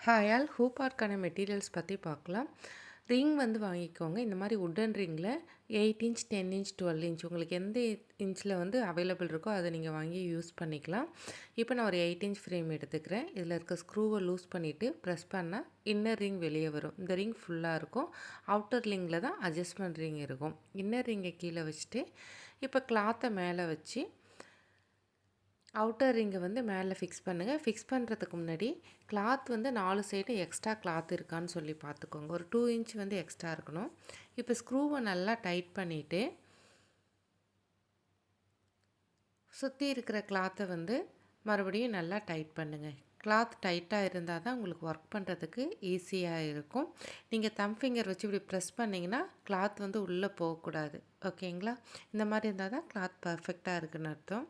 Hi all hoop ஆர்க்கான materials பற்றி பார்க்கலாம். Ring வந்து வாங்கிக்கோங்க. இந்த மாதிரி உட்டன் ரிங்கில் 8 இன்ச் 10 இன்ச் 12 இன்ச் உங்களுக்கு எந்த இன்ச்சில் வந்து அவைலபிள் இருக்கோ அதை நீங்கள் வாங்கி யூஸ் பண்ணிக்கலாம். இப்போ நான் ஒரு 8 இன்ச் ஃப்ரேம் எடுத்துக்கிறேன். இதில் இருக்க ஸ்க்ரூவை லூஸ் பண்ணிவிட்டு ப்ரெஸ் பண்ணால் இன்னர் ரிங் வெளியே வரும். இந்த ரிங் ஃபுல்லாக இருக்கும். அவுட்டர் ரிங்கில் தான் அட்ஜஸ்ட்மெண்ட் ரிங் இருக்கும். இன்னர் ரிங்கை கீழே வச்சுட்டு இப்போ கிளாத்தை மேலே வச்சு அவுட்டர் ரிங்கை வந்து மேலே ஃபிக்ஸ் பண்ணுங்கள். ஃபிக்ஸ் பண்ணுறதுக்கு முன்னாடி கிளாத் வந்து 4 சைடு எக்ஸ்ட்ரா கிளாத் இருக்கான்னு சொல்லி பார்த்துக்கோங்க. ஒரு 2 இன்ச் வந்து எக்ஸ்ட்ரா இருக்கணும். இப்போ ஸ்க்ரூவை நல்லா டைட் பண்ணிவிட்டு சுற்றி இருக்கிற கிளாத்தை வந்து மறுபடியும் நல்லா டைட் பண்ணுங்கள். கிளாத் டைட்டாக இருந்தால் தான் உங்களுக்கு ஒர்க் பண்ணுறதுக்கு ஈஸியாக இருக்கும். நீங்கள் தம் ஃபிங்கர் வச்சு இப்படி ப்ரெஸ் பண்ணிங்கன்னா கிளாத் வந்து உள்ளே போகக்கூடாது. ஓகேங்களா? இந்த மாதிரி இருந்தால் தான் கிளாத் பர்ஃபெக்டாக இருக்குன்னு அர்த்தம்.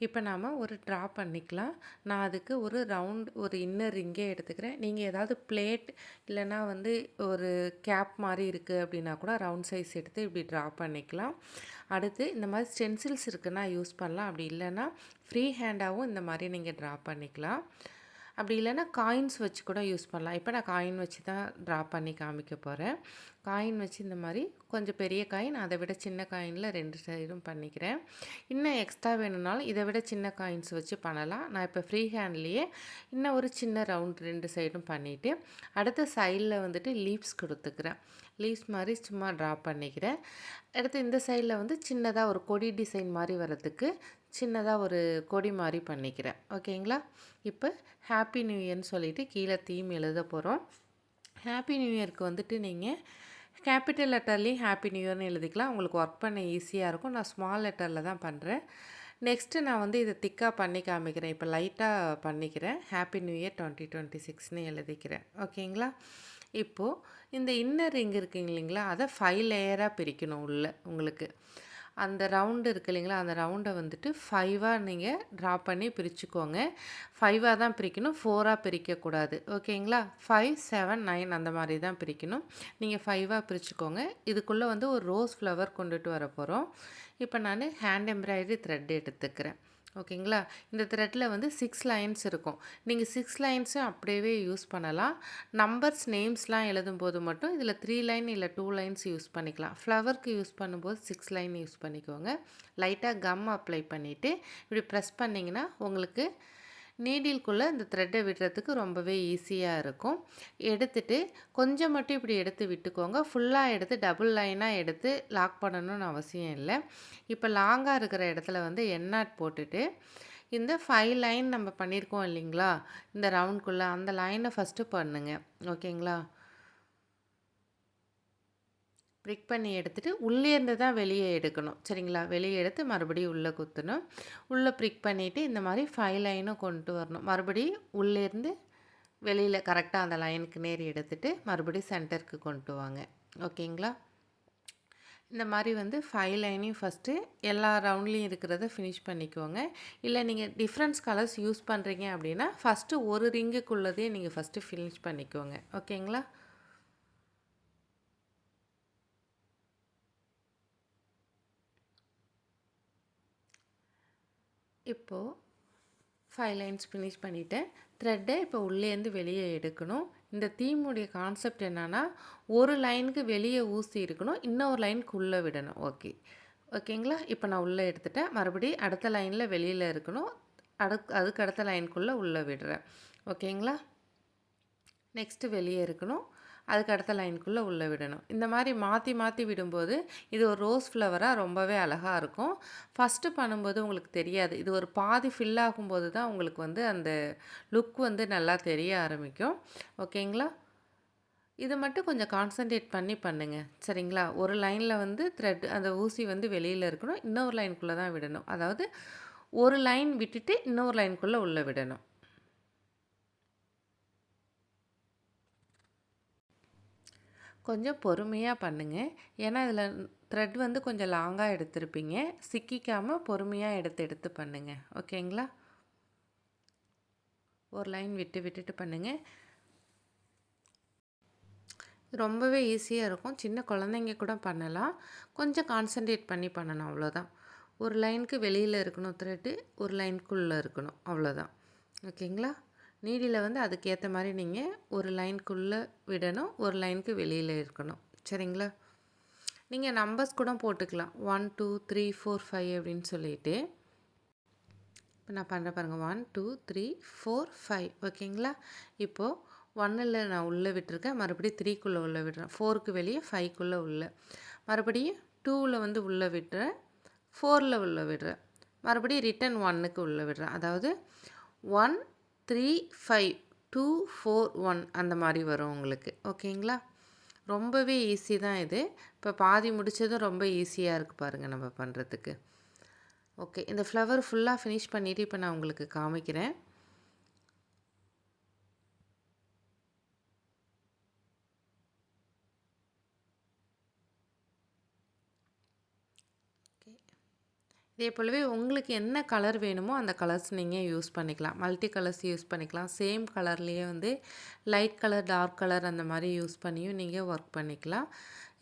இப்போ நாம் ஒரு ட்ரா பண்ணிக்கலாம். நான் அதுக்கு ஒரு ரவுண்ட் ஒரு இன்னர் ரிங்கே எடுத்துக்கிறேன். நீங்கள் ஏதாவது பிளேட் இல்லைனா வந்து ஒரு கேப் மாதிரி இருக்குது அப்படின்னா கூட ரவுண்ட் சைஸ் எடுத்து இப்படி ட்ரா பண்ணிக்கலாம். அடுத்து இந்த மாதிரி ஸ்டென்சில்ஸ் இருக்குன்னா யூஸ் பண்ணலாம். அப்படி இல்லைன்னா ஃப்ரீ ஹேண்டாகவும் இந்த மாதிரி நீங்கள் ட்ரா பண்ணிக்கலாம். அப்படி இல்லைன்னா காயின்ஸ் வச்சு கூட யூஸ் பண்ணலாம். இப்போ நான் காயின் வச்சு தான் ட்ரா பண்ணி காமிக்க போகிறேன். காயின் வச்சு இந்த மாதிரி கொஞ்சம் பெரிய காயின், அதை விட சின்ன காயினில் 2 சைடும் பண்ணிக்கிறேன். இன்னும் எக்ஸ்ட்ரா வேணும்னாலும் இதை விட சின்ன காயின்ஸ் வச்சு பண்ணலாம். நான் இப்போ ஃப்ரீ ஹேண்ட்லேயே இன்னும் ஒரு சின்ன ரவுண்ட் 2 சைடும் பண்ணிவிட்டு அடுத்த சைடில் வந்துட்டு லீவ்ஸ் கொடுத்துக்கிறேன். லீவ்ஸ் மாதிரி சும்மா ட்ரா பண்ணிக்கிறேன். அடுத்து இந்த சைடில் வந்து சின்னதாக ஒரு கொடி டிசைன் மாதிரி வர்றதுக்கு சின்னதாக ஒரு கொடி மாதிரி பண்ணிக்கிறேன். ஓகேங்களா? இப்போ ஹாப்பி நியூ இயர்னு சொல்லிவிட்டு கீழே தீம் எழுத போகிறோம். ஹாப்பி நியூ இயருக்கு வந்துட்டு நீங்கள் கேபிட்டல் லெட்டர்லேயும் ஹாப்பி நியூ இயர்னு எழுதிக்கலாம். உங்களுக்கு ஒர்க் பண்ண ஈஸியாக இருக்கும். நான் ஸ்மால் லெட்டரில் தான் பண்ணுறேன். நெக்ஸ்ட்டு நான் வந்து இதை திக்காக பண்ணி காமிக்கிறேன். இப்போ லைட்டாக பண்ணிக்கிறேன். ஹாப்பி நியூ இயர் 2026ன்னு எழுதிக்கிறேன். ஓகேங்களா? இப்போது இந்த இன்னர் ரிங் இருக்குங்க இல்லைங்களா, அதை 5 லேயராக பிரிக்கணும் உள்ள உங்களுக்கு. அந்த ரவுண்டு இருக்குது இல்லைங்களா, அந்த ரவுண்டை வந்துட்டு 5ஆக நீங்கள் ட்ரா பண்ணி பிரிச்சுக்கோங்க. 5ஆக தான் பிரிக்கணும், 4ஆக பிரிக்கக்கூடாது. ஓகேங்களா? 5, 7, 9 அந்த மாதிரி தான் பிரிக்கணும். நீங்கள் 5ஆக பிரிச்சுக்கோங்க. இதுக்குள்ளே வந்து ஒரு ரோஸ் ஃப்ளவர் கொண்டுட்டு வர போகிறோம். இப்போ நான் ஹேண்ட் எம்ப்ராய்டரி த்ரெட் எடுத்துக்கிறேன். ஓகேங்களா? இந்த த்ரெட்டில் வந்து 6 லைன்ஸ் இருக்கும். நீங்கள் 6 லைன்ஸும் அப்படியே யூஸ் பண்ணலாம். நம்பர்ஸ் நேம்ஸ்லாம் எழுதும்போது மட்டும் இதில் 3 லைன் இல்லை 2 லைன்ஸ் யூஸ் பண்ணிக்கலாம். ஃப்ளவருக்கு யூஸ் பண்ணும்போது 6 லைன் யூஸ் பண்ணிக்கோங்க. லைட்டாக கம் அப்ளை பண்ணிவிட்டு இப்படி ப்ரெஸ் பண்ணிங்கன்னா உங்களுக்கு நீடில்குள்ளே இந்த த்ரெட்டை விடுறதுக்கு ரொம்பவே ஈஸியாக இருக்கும். எடுத்துட்டு கொஞ்சம் மட்டும் இப்படி எடுத்து விட்டுக்கோங்க. ஃபுல்லாக எடுத்து டபுள் லைனாக எடுத்து லாக் பண்ணணும்னு அவசியம் இல்லை. இப்போ லாங்காக இருக்கிற இடத்துல வந்து எண்ணாட் போட்டுட்டு இந்த 5 லைன் நம்ம பண்ணியிருக்கோம் இல்லைங்களா, இந்த ரவுண்ட்குள்ளே அந்த லைனை ஃபஸ்ட்டு பண்ணுங்கள். ஓகேங்களா? ப்ரிக் பண்ணி எடுத்துகிட்டு உள்ளேருந்து தான் வெளியே எடுக்கணும். சரிங்களா? வெளியே எடுத்து மறுபடியும் உள்ளே குத்தணும். உள்ளே ப்ரிக் பண்ணிவிட்டு இந்த மாதிரி 5 லைனும் கொண்டு வரணும். மறுபடியும் உள்ளேருந்து வெளியில் கரெக்டாக அந்த லைனுக்கு நேர் எடுத்துகிட்டு மறுபடியும் சென்டருக்கு கொண்டு வாங்க. ஓகேங்களா? இந்த மாதிரி வந்து 5 லைனையும் ஃபஸ்ட்டு எல்லா ரவுண்ட்லேயும் இருக்கிறத ஃபினிஷ் பண்ணிக்கோங்க. இல்லை நீங்கள் டிஃப்ரெண்ட்ஸ் கலர்ஸ் யூஸ் பண்ணுறீங்க அப்படின்னா ஃபஸ்ட்டு ஒரு ரிங்குக்குள்ளதே நீங்கள் ஃபஸ்ட்டு ஃபினிஷ் பண்ணிக்கோங்க. ஓகேங்களா? இப்போது 5 லைன்ஸ் ஃபினிஷ் பண்ணிவிட்டேன். த்ரெட்டை இப்போ உள்ளேருந்து வெளியே எடுக்கணும். இந்த தீமுடைய கான்செப்ட் என்னென்னா, ஒரு லைனுக்கு வெளியே ஊசி இருக்கணும், இன்னொரு லைனுக்கு உள்ளே விடணும். ஓகேங்களா? இப்போ நான் உள்ளே எடுத்துட்டேன். மறுபடியும் அடுத்த லைனில் வெளியில் இருக்கணும். அதுக்கு அடுத்த லைனுக்குள்ளே உள்ளே விடுறேன். ஓகேங்களா? நெக்ஸ்ட்டு வெளியே இருக்கணும். அதுக்கு அடுத்த லைனுக்குள்ளே உள்ளே விடணும். இந்த மாதிரி மாற்றி மாற்றி விடும்போது இது ஒரு ரோஸ் ஃப்ளவராக ரொம்பவே அழகாக இருக்கும். ஃபஸ்ட்டு பண்ணும்போது உங்களுக்கு தெரியாது. இது ஒரு பாதி ஃபில் ஆகும்போது தான் உங்களுக்கு வந்து அந்த லுக் வந்து நல்லா தெரிய ஆரம்பிக்கும். ஓகேங்களா? இதை மட்டும் கொஞ்சம் கான்சன்ட்ரேட் பண்ணி பண்ணுங்கள். சரிங்களா? ஒரு லைனில் வந்து த்ரெட் அந்த ஊசி வந்து வெளியில் இருக்கணும். இன்னொரு லைனுக்குள்ளே தான் விடணும். அதாவது ஒரு லைன் விட்டுட்டு இன்னொரு லைனுக்குள்ளே உள்ளே விடணும். கொஞ்சம் பொறுமையாக பண்ணுங்கள். ஏன்னா இதில் த்ரெட் வந்து கொஞ்சம் லாங்காக எடுத்திருப்பீங்க. சிக்கிக்காமல் பொறுமையாக எடுத்து பண்ணுங்கள். ஓகேங்களா? ஒரு லைன் விட்டுட்டு பண்ணுங்கள். ரொம்பவே ஈஸியாக இருக்கும். சின்ன குழந்தைங்க கூட பண்ணலாம். கொஞ்சம் கான்சன்ட்ரேட் பண்ணி பண்ணணும், அவ்வளோதான். ஒரு லைனுக்கு வெளியில் இருக்கணும் த்ரெட்டு, ஒரு லைனுக்குள்ளே இருக்கணும், அவ்வளோதான். ஓகேங்களா? நீடியில் வந்து அதுக்கேற்ற மாதிரி நீங்கள் ஒரு லைனுக்குள்ளே விடணும், ஒரு லைனுக்கு வெளியில் இருக்கணும். சரிங்களா? நீங்கள் நம்பர்ஸ் கூட போட்டுக்கலாம். 1 2 3 4 5 அப்படின்னு சொல்லிட்டு. இப்போ நான் பண்ணுறேன் பாருங்கள். 1 2 3 4 5 ஓகேங்களா? இப்போது 1ல் நான் உள்ளே விட்டுருக்கேன், மறுபடியும் 3க்குள்ளே உள்ளே விடுறேன், 4க்கு வெளியே 5க்குள்ளே உள்ளே, மறுபடியும் 2ல் வந்து உள்ளே விடுறேன், 4ல் உள்ளே விடுறேன், மறுபடியும் ரிட்டன் 1க்கு உள்ளே விடுறேன். அதாவது 1 3 5 2 4 1 அந்த மாதிரி வரும் உங்களுக்கு. ஓகேங்களா? ரொம்பவே ஈஸி தான் இது. இப்போ பாதி முடித்ததும் ரொம்ப ஈஸியாக இருக்குது பாருங்கள் நம்ம பண்ணுறதுக்கு. ஓகே, இந்த ஃப்ளவர் ஃபுல்லாக ஃபினிஷ் பண்ணிவிட்டு இப்போ நான் உங்களுக்கு காமிக்கிறேன். இதே போலவே உங்களுக்கு என்ன கலர் வேணுமோ அந்த கலர்ஸ் நீங்கள் யூஸ் பண்ணிக்கலாம். மல்டி கலர்ஸ் யூஸ் பண்ணிக்கலாம். சேம் கலர்லேயே வந்து லைட் கலர், டார்க் கலர் அந்த மாதிரி யூஸ் பண்ணியும் நீங்கள் ஒர்க் பண்ணிக்கலாம்.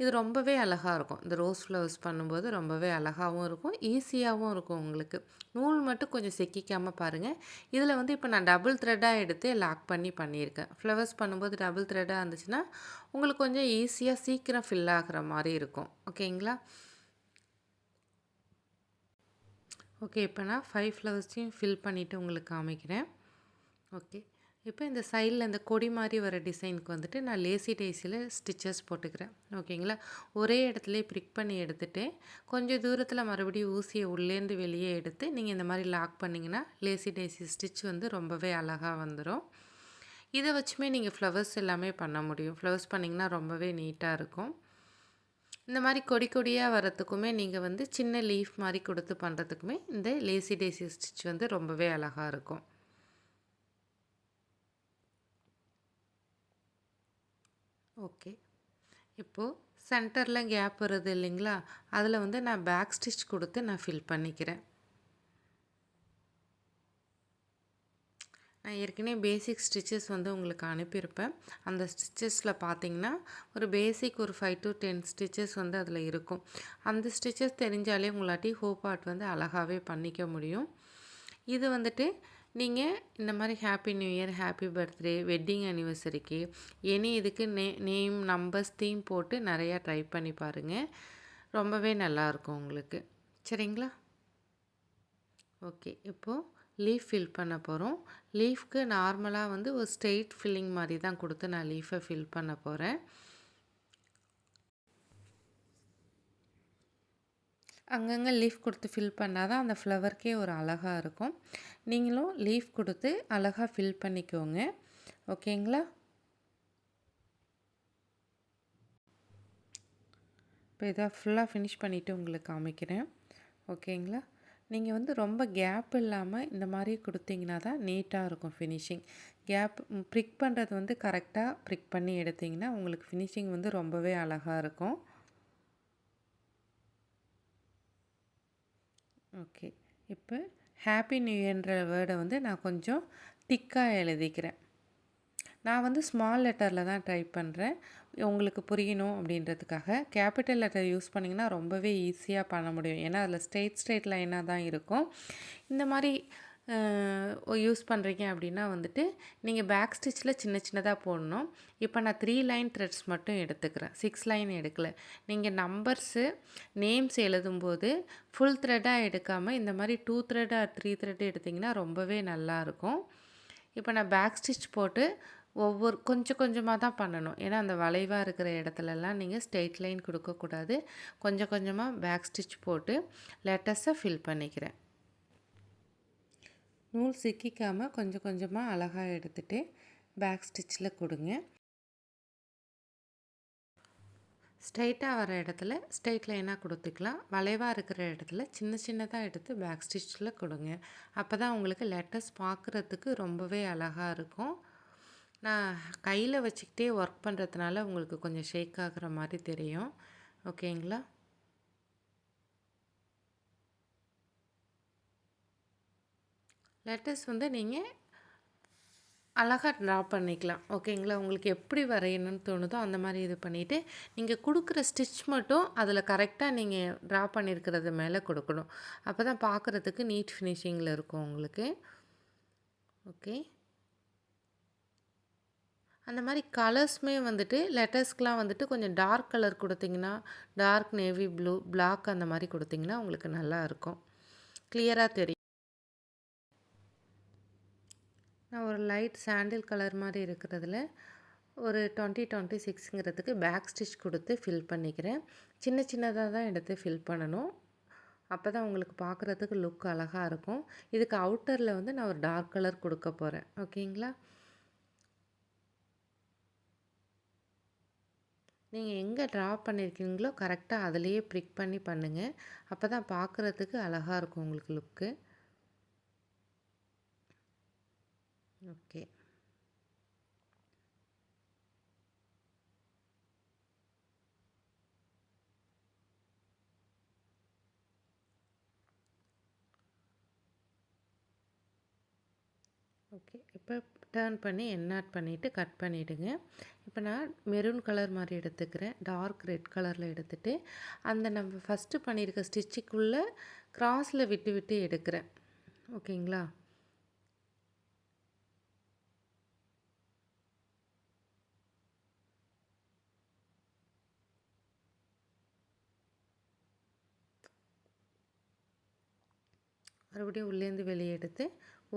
இது ரொம்பவே அழகாக இருக்கும். இந்த ரோஸ் ஃப்ளவர்ஸ் பண்ணும்போது ரொம்பவே அழகாகவும் இருக்கும், ஈஸியாகவும் இருக்கும் உங்களுக்கு. நூல் மட்டும் கொஞ்சம் சிக்கிக்காமல் பாருங்கள். இதில் வந்து இப்போ நான் டபுள் த்ரெட்டாக எடுத்து லாக் பண்ணி பண்ணியிருக்கேன். ஃப்ளவர்ஸ் பண்ணும்போது டபுள் த்ரெட்டாக இருந்துச்சுன்னா உங்களுக்கு கொஞ்சம் ஈஸியாக சீக்கிரம் ஃபில் ஆகிற மாதிரி இருக்கும். ஓகேங்களா? ஓகே, இப்போ நான் 5 ஃப்ளவர்ஸையும் ஃபில் பண்ணிவிட்டு உங்களுக்கு காமிக்கிறேன். ஓகே, இப்போ இந்த சைடில் இந்த கொடி மாதிரி வர டிசைனுக்கு வந்துட்டு நான் லேசி டேஸில் ஸ்டிச்சஸ் போட்டுக்கிறேன். ஓகேங்களா? ஒரே இடத்துலையே ப்ரிக் பண்ணி எடுத்துகிட்டு கொஞ்சம் தூரத்தில் மறுபடியும் ஊசியை உள்ளேருந்து வெளியே எடுத்து நீங்கள் இந்த மாதிரி லாக் பண்ணிங்கன்னா லேசி டேஸி ஸ்டிச் வந்து ரொம்பவே அழகாக வந்துடும். இதை வச்சுமே நீங்கள் ஃப்ளவர்ஸ் எல்லாமே பண்ண முடியும். ஃப்ளவர்ஸ் பண்ணிங்கன்னா ரொம்பவே நீட்டாக இருக்கும். இந்த மாதிரி கொடி கொடியாக வரத்துக்குமே நீங்கள் வந்து சின்ன லீஃப் மாதிரி கொடுத்து பண்ணுறதுக்குமே இந்த லேசி டேசி ஸ்டிச் வந்து ரொம்பவே அழகாக இருக்கும். ஓகே, இப்போது சென்டரில் கேப் வருது இல்லைங்களா, அதில் வந்து நான் பேக் ஸ்டிச் கொடுத்து நான் ஃபில் பண்ணிக்கிறேன். நான் ஏற்கனவே பேசிக் ஸ்டிச்சஸ் வந்து உங்களுக்கு அனுப்பியிருப்பேன். அந்த ஸ்டிச்சஸில் பார்த்தீங்கன்னா ஒரு பேசிக் ஒரு 5 to 10 ஸ்டிச்சஸ் வந்து அதில் இருக்கும். அந்த ஸ்டிச்சஸ் தெரிஞ்சாலே உங்களாட்டி ஹோப் ஆர்ட் வந்து அழகாகவே பண்ணிக்க முடியும். இது வந்துட்டு நீங்கள் இந்த மாதிரி happy new year, happy birthday, wedding அனிவர்சரிக்கு இதுக்கு நேம், நம்பர்ஸ், தீம் போட்டு நிறையா ட்ரை பண்ணி பாருங்கள். ரொம்பவே நல்லாயிருக்கும் உங்களுக்கு. சரிங்களா? ஓகே, இப்போது லீஃப் ஃபில் பண்ண போகிறோம். லீஃப்க்கு நார்மலாக வந்து ஒரு ஸ்ட்ரெயிட் ஃபில்லிங் மாதிரி தான் கொடுத்து நான் லீஃபை ஃபில் பண்ண போகிறேன். அங்கங்கே லீஃப் கொடுத்து ஃபில் பண்ணால் தான் அந்த ஃப்ளவர்க்கே ஒரு அழகாக இருக்கும். நீங்களும் லீஃப் கொடுத்து அழகாக ஃபில் பண்ணிக்கோங்க. ஓகேங்களா? இப்போ இதை ஃபுல்லாக ஃபினிஷ் பண்ணிவிட்டு உங்களுக்கு காமிக்கிறேன். ஓகேங்களா? நீங்கள் வந்து ரொம்ப கேப் இல்லாமல் இந்த மாதிரி கொடுத்தீங்கன்னா தான் நீட்டாக இருக்கும் ஃபினிஷிங். கேப் ப்ரிக் பண்ணுறது வந்து கரெக்டாக ப்ரிக் பண்ணி எடுத்திங்கன்னா உங்களுக்கு ஃபினிஷிங் வந்து ரொம்பவே அழகாக இருக்கும். ஓகே, இப்போ ஹாப்பி நியூ இயர்ன்ற வேர்டை வந்து நான் கொஞ்சம் திக்காக எழுதிக்கிறேன். நான் வந்து ஸ்மால் லெட்டரில் தான் டைப் பண்ணுறேன், உங்களுக்கு புரியணும் அப்படின்றதுக்காக. கேபிட்டல் லெட்டர் யூஸ் பண்ணிங்கன்னா ரொம்பவே ஈஸியாக பண்ண முடியும். ஏன்னா அதில் ஸ்ட்ரெயிட் லைனாக தான் இருக்கும். இந்த மாதிரி யூஸ் பண்ணுறீங்க அப்படின்னா வந்துட்டு நீங்கள் பேக் ஸ்டிச்சில் சின்ன சின்னதாக போடணும். இப்போ நான் 3 லைன் த்ரெட்ஸ் மட்டும் எடுத்துக்கிறேன், 6 லைன் எடுக்கலை. நீங்கள் நம்பர்ஸு, நேம்ஸ் எழுதும்போது ஃபுல் த்ரெட்டாக எடுக்காமல் இந்த மாதிரி 2 த்ரெட் ஆர் 3 த்ரெட் எடுத்திங்கன்னா ரொம்பவே நல்லாயிருக்கும். இப்போ நான் பேக் ஸ்டிச் போட்டு கொஞ்சம் கொஞ்சமாக தான் பண்ணணும். ஏன்னா அந்த வளைவாக இருக்கிற இடத்துலலாம் நீங்கள் ஸ்ட்ரெயிட் லைன் கொடுக்கக்கூடாது. கொஞ்சம் கொஞ்சமாக பேக் ஸ்டிச் போட்டு லெட்டர்ஸை ஃபில் பண்ணிக்கிறேன். நூல் சிக்கிக்காமல் கொஞ்சம் கொஞ்சமாக அழகாக எடுத்துகிட்டு பேக் ஸ்டிச்சில் கொடுங்க. ஸ்ட்ரெயிட்டாக வர இடத்துல ஸ்ட்ரெயிட் லைனாக கொடுத்துக்கலாம். வளைவாக இருக்கிற இடத்துல சின்ன சின்னதாக எடுத்து பேக் ஸ்டிச்சில் கொடுங்க. அப்போ தான் உங்களுக்கு லெட்டர்ஸ் பார்க்குறதுக்கு ரொம்பவே அழகாக இருக்கும். நான் கையில் வச்சுக்கிட்டே ஒர்க் பண்ணுறதுனால உங்களுக்கு கொஞ்சம் ஷேக் ஆகிற மாதிரி தெரியும். ஓகேங்களா? லெட்டர்ஸ் வந்து நீங்கள் அழகாக ட்ரா பண்ணிக்கலாம். ஓகேங்களா? உங்களுக்கு எப்படி வரையணும்னு தோணுதோ அந்த மாதிரி இது பண்ணிவிட்டு நீங்கள் கொடுக்குற ஸ்டிச் மட்டும் அதில் கரெக்டாக நீங்கள் ட்ரா பண்ணியிருக்கிறது மேலே கொடுக்கணும். அப்போ தான் பார்க்குறதுக்கு நீட் ஃபினிஷிங்கில் இருக்கும் உங்களுக்கு. ஓகே, அந்த மாரி கலர்ஸுமே வந்துட்டு லெட்டர்ஸ்க்குலாம் வந்துட்டு கொஞ்சம் டார்க் கலர் குடுத்தீங்கன்னா, டார்க் நேவி ப்ளூ, பிளாக் அந்த மாரி குடுத்தீங்கன்னா, உங்களுக்கு நல்லாயிருக்கும். கிளியரா தெரியும். நான் ஒரு லைட் சாண்டில் கலர் மாரி இருக்கிறதுல ஒரு 2026ங்கிறதுக்கு பேக் ஸ்டிச் குடுத்து ஃபில் பண்ணிக்கிறேன். சின்ன சின்னதா தான் எடுத்து ஃபில் பண்ணணும். அப்பதான் உங்களுக்கு பார்க்குறதுக்கு லுக் அழகா இருக்கும். இதுக்கு அவுட்டர்ல வந்து நான் ஒரு டார்க் கலர் குடுக்க போறேன். ஓகேங்களா? நீங்க எங்க ட்ரா பண்ணியிருக்கீங்களோ கரெக்ட்டா அதிலேயே பிரிக் பண்ணி பண்ணுங்க. அப்பதான் பார்க்குறதுக்கு அழகா இருக்கும் உங்களுக்கு லுக்கு. ஓகே. ஓகே. இப்போ டர்ன் பண்ணி என்ஆட் பண்ணிவிட்டு கட் பண்ணிவிடுங்க. இப்போ நான் மெரூன் கலர் மாதிரி எடுத்துக்கிறேன். டார்க் ரெட் கலரில் எடுத்துட்டு அந்த நம்ம ஃபஸ்ட்டு பண்ணியிருக்க ஸ்டிச்சுக்குள்ளே கிராஸில் விட்டு விட்டு எடுக்கிறேன். ஓகேங்களா? மறுபடியும் உள்ளேருந்து வெளியே எடுத்து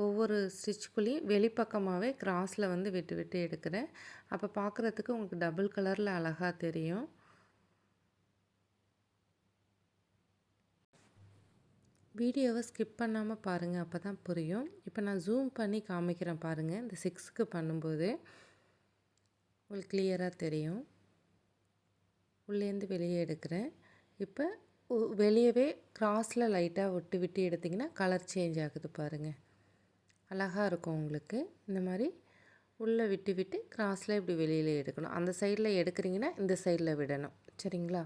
ஒவ்வொரு ஸ்டிச்சுக்குள்ளேயும் வெளிப்பக்கமாகவே கிராஸில் வந்து விட்டு விட்டு எடுக்கிறேன். அப்போ பார்க்குறதுக்கு உங்களுக்கு டபுள் கலரில் அழகாக தெரியும். வீடியோவை ஸ்கிப் பண்ணாமல் பாருங்கள், அப்போ தான் புரியும். இப்போ நான் ஜூம் பண்ணி காமிக்கிறேன் பாருங்கள். இந்த 6க்கு பண்ணும்போது உங்களுக்கு கிளியராக தெரியும். உள்ளேருந்து வெளியே எடுக்கிறேன். இப்போ வெளியவே கிராஸில் லைட்டாக விட்டு விட்டு எடுத்திங்கன்னா கலர் சேஞ்ச் ஆகுது பாருங்கள். அழகாக இருக்கும் உங்களுக்கு. இந்த மாதிரி உள்ளே விட்டு விட்டு கிராஸில் இப்படி வெளியில் எடுக்கணும். அந்த சைடில் எடுக்கிறீங்கன்னா இந்த சைடில் விடணும். சரிங்களா?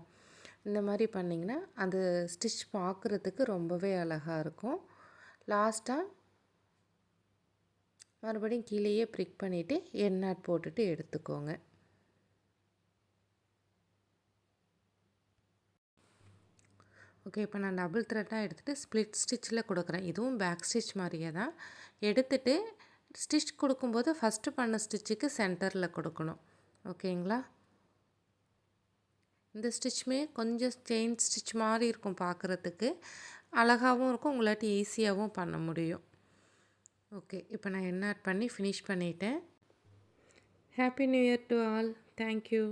இந்த மாதிரி பண்ணிங்கன்னா அந்த ஸ்டிச் பார்க்குறதுக்கு ரொம்பவே அழகாக இருக்கும். லாஸ்ட்டாக மறுபடியும் கீழேயே ப்ரிக் பண்ணிவிட்டு எண்ணாட் போட்டுட்டு எடுத்துக்கோங்க. ஓகே. இப்போ நான் டபுள் த்ரெட்டாக எடுத்துகிட்டு ஸ்ப்ளிட் ஸ்டிச்சில் கொடுக்குறேன். இதுவும் பேக் ஸ்டிச் மாதிரியே தான். எடுத்துகிட்டு ஸ்டிச் கொடுக்கும்போது ஃபஸ்ட்டு பண்ண ஸ்டிச்சுக்கு சென்டரில் கொடுக்கணும். ஓகேங்களா? இந்த ஸ்டிச்சுமே கொஞ்சம் செயின் ஸ்டிச் மாதிரி இருக்கும் பார்க்குறதுக்கு. அழகாகவும் இருக்கும். உங்களாட்டி ஈஸியாகவும் பண்ண முடியும். ஓகே. இப்போ நான் என்ஆட் பண்ணி ஃபினிஷ் பண்ணிட்டேன். Happy new year to all. Thank you.